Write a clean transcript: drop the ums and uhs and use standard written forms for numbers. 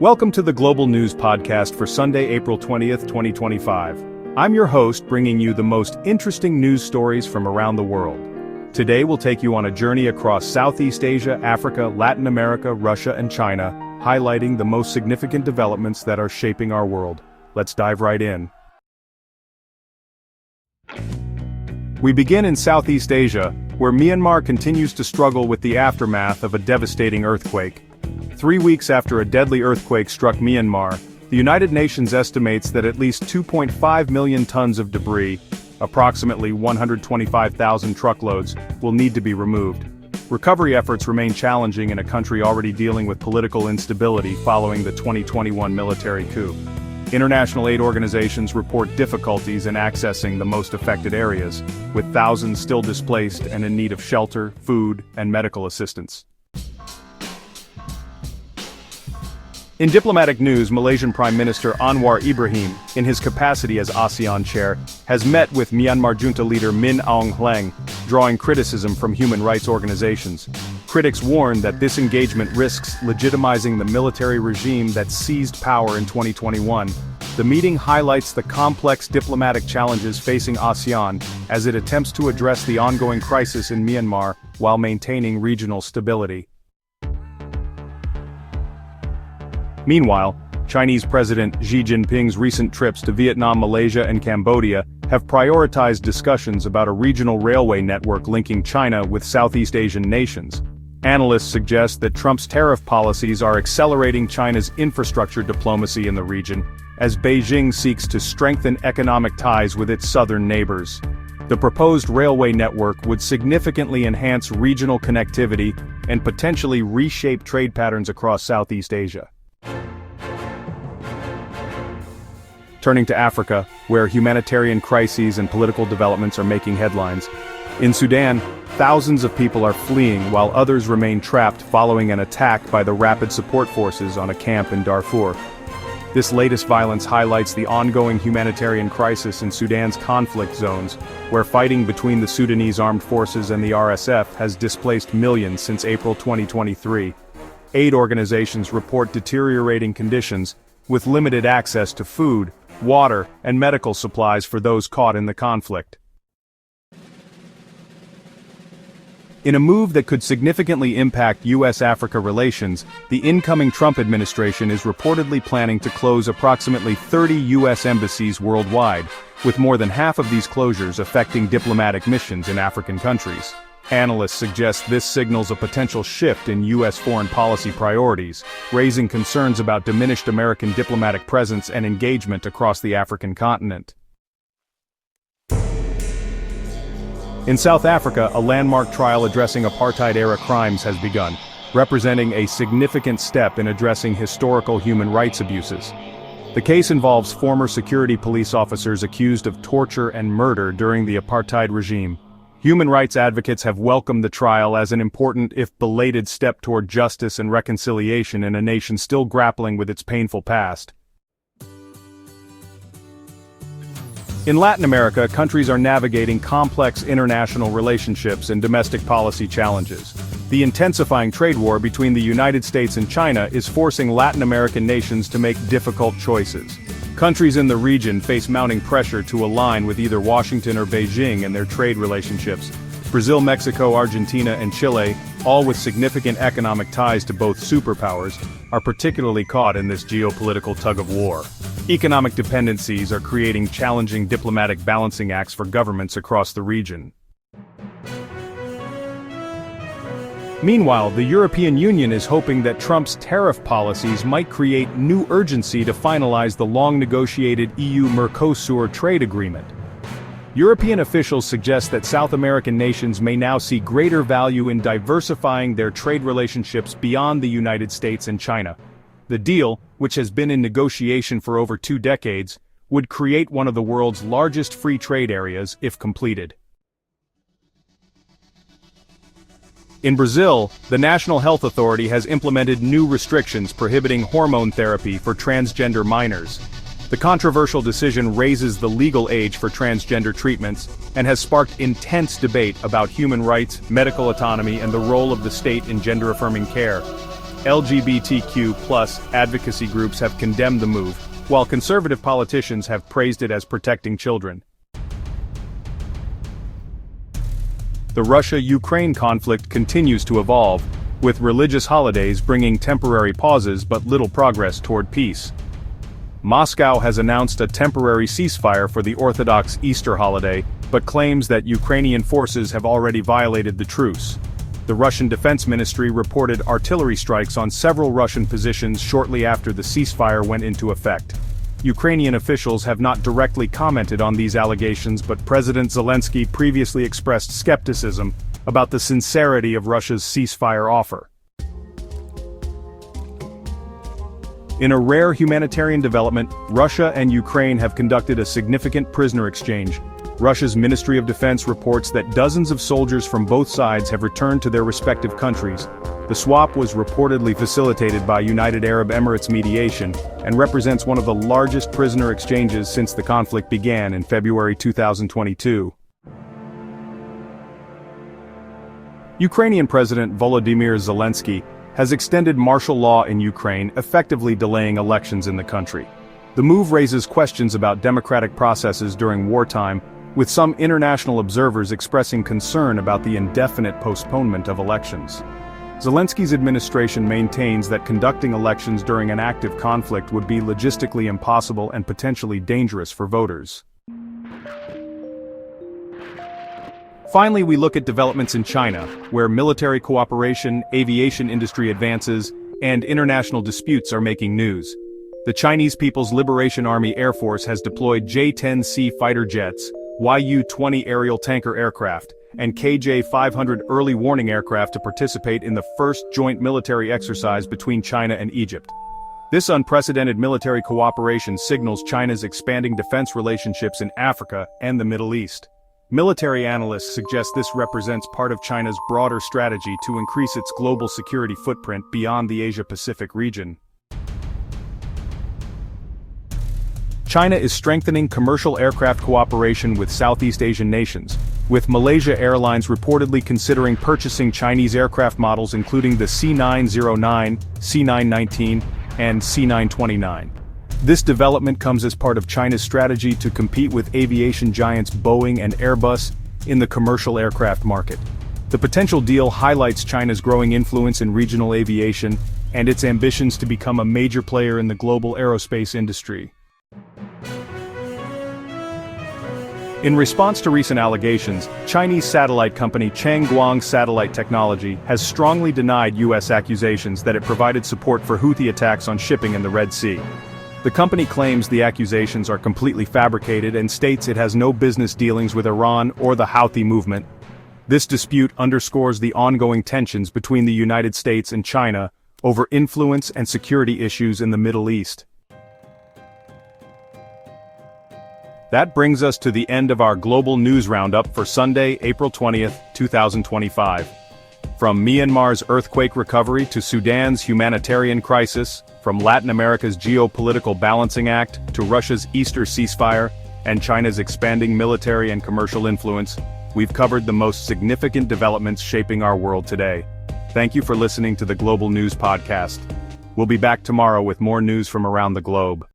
Welcome to the Global News Podcast for Sunday, April 20th, 2025. I'm your host, bringing you the most interesting news stories from around the world. Today we'll take you on a journey across Southeast Asia, Africa, Latin America, Russia, and China, highlighting the most significant developments that are shaping our world. Let's dive right in. We begin in Southeast Asia, where Myanmar continues to struggle with the aftermath of a devastating earthquake. 3 weeks after a deadly earthquake struck Myanmar, the United Nations estimates that at least 2.5 million tons of debris, approximately 125,000 truckloads, will need to be removed. Recovery efforts remain challenging in a country already dealing with political instability following the 2021 military coup. International aid organizations report difficulties in accessing the most affected areas, with thousands still displaced and in need of shelter, food, and medical assistance. In diplomatic news, Malaysian Prime Minister Anwar Ibrahim, in his capacity as ASEAN chair, has met with Myanmar junta leader Min Aung Hlaing, drawing criticism from human rights organizations. Critics warn that this engagement risks legitimizing the military regime that seized power in 2021. The meeting highlights the complex diplomatic challenges facing ASEAN as it attempts to address the ongoing crisis in Myanmar while maintaining regional stability. Meanwhile, Chinese President Xi Jinping's recent trips to Vietnam, Malaysia, and Cambodia have prioritized discussions about a regional railway network linking China with Southeast Asian nations. Analysts suggest that Trump's tariff policies are accelerating China's infrastructure diplomacy in the region, as Beijing seeks to strengthen economic ties with its southern neighbors. The proposed railway network would significantly enhance regional connectivity and potentially reshape trade patterns across Southeast Asia. Turning to Africa, where humanitarian crises and political developments are making headlines. In Sudan, thousands of people are fleeing while others remain trapped following an attack by the Rapid Support Forces on a camp in Darfur. This latest violence highlights the ongoing humanitarian crisis in Sudan's conflict zones, where fighting between the Sudanese armed forces and the RSF has displaced millions since April 2023. Aid organizations report deteriorating conditions, with limited access to food, water, and medical supplies for those caught in the conflict. In a move that could significantly impact U.S.-Africa relations, the incoming Trump administration is reportedly planning to close approximately 30 U.S. embassies worldwide, with more than half of these closures affecting diplomatic missions in African countries. Analysts suggest this signals a potential shift in U.S. foreign policy priorities, raising concerns about diminished American diplomatic presence and engagement across the African continent. In South Africa, a landmark trial addressing apartheid-era crimes has begun, representing a significant step in addressing historical human rights abuses. The case involves former security police officers accused of torture and murder during the apartheid regime. Human rights advocates have welcomed the trial as an important, if belated, step toward justice and reconciliation in a nation still grappling with its painful past. In Latin America, countries are navigating complex international relationships and domestic policy challenges. The intensifying trade war between the United States and China is forcing Latin American nations to make difficult choices. Countries in the region face mounting pressure to align with either Washington or Beijing in their trade relationships. Brazil, Mexico, Argentina, and Chile, all with significant economic ties to both superpowers, are particularly caught in this geopolitical tug-of-war. Economic dependencies are creating challenging diplomatic balancing acts for governments across the region. Meanwhile, the European Union is hoping that Trump's tariff policies might create new urgency to finalize the long-negotiated EU-Mercosur trade agreement. European officials suggest that South American nations may now see greater value in diversifying their trade relationships beyond the United States and China. The deal, which has been in negotiation for over 2 decades, would create one of the world's largest free trade areas if completed. In Brazil, the National Health Authority has implemented new restrictions prohibiting hormone therapy for transgender minors. The controversial decision raises the legal age for transgender treatments and has sparked intense debate about human rights, medical autonomy, and the role of the state in gender-affirming care. LGBTQ+ advocacy groups have condemned the move, while conservative politicians have praised it as protecting children. The Russia-Ukraine conflict continues to evolve, with religious holidays bringing temporary pauses but little progress toward peace. Moscow has announced a temporary ceasefire for the Orthodox Easter holiday, but claims that Ukrainian forces have already violated the truce. The Russian Defense Ministry reported artillery strikes on several Russian positions shortly after the ceasefire went into effect. Ukrainian officials have not directly commented on these allegations, but President Zelensky previously expressed skepticism about the sincerity of Russia's ceasefire offer. In a rare humanitarian development, Russia and Ukraine have conducted a significant prisoner exchange. Russia's Ministry of Defense reports that dozens of soldiers from both sides have returned to their respective countries. The swap was reportedly facilitated by United Arab Emirates mediation, and represents one of the largest prisoner exchanges since the conflict began in February 2022. Ukrainian President Volodymyr Zelensky has extended martial law in Ukraine, effectively delaying elections in the country. The move raises questions about democratic processes during wartime, with some international observers expressing concern about the indefinite postponement of elections. Zelensky's administration maintains that conducting elections during an active conflict would be logistically impossible and potentially dangerous for voters. Finally, we look at developments in China, where military cooperation, aviation industry advances, and international disputes are making news. The Chinese People's Liberation Army Air Force has deployed J-10C fighter jets, Yu-20 aerial tanker aircraft, and KJ-500 early warning aircraft to participate in the first joint military exercise between China and Egypt. This unprecedented military cooperation signals China's expanding defense relationships in Africa and the Middle East. Military analysts suggest this represents part of China's broader strategy to increase its global security footprint beyond the Asia-Pacific region. China is strengthening commercial aircraft cooperation with Southeast Asian nations, with Malaysia Airlines reportedly considering purchasing Chinese aircraft models including the C909, C919, and C929. This development comes as part of China's strategy to compete with aviation giants Boeing and Airbus in the commercial aircraft market. The potential deal highlights China's growing influence in regional aviation and its ambitions to become a major player in the global aerospace industry. In response to recent allegations, Chinese satellite company Changguang Satellite Technology has strongly denied U.S. accusations that it provided support for Houthi attacks on shipping in the Red Sea. The company claims the accusations are completely fabricated and states it has no business dealings with Iran or the Houthi movement. This dispute underscores the ongoing tensions between the United States and China over influence and security issues in the Middle East. That brings us to the end of our global news roundup for Sunday, April 20th, 2025. From Myanmar's earthquake recovery to Sudan's humanitarian crisis, from Latin America's geopolitical balancing act to Russia's Easter ceasefire and China's expanding military and commercial influence, we've covered the most significant developments shaping our world today. Thank you for listening to the Global News Podcast. We'll be back tomorrow with more news from around the globe.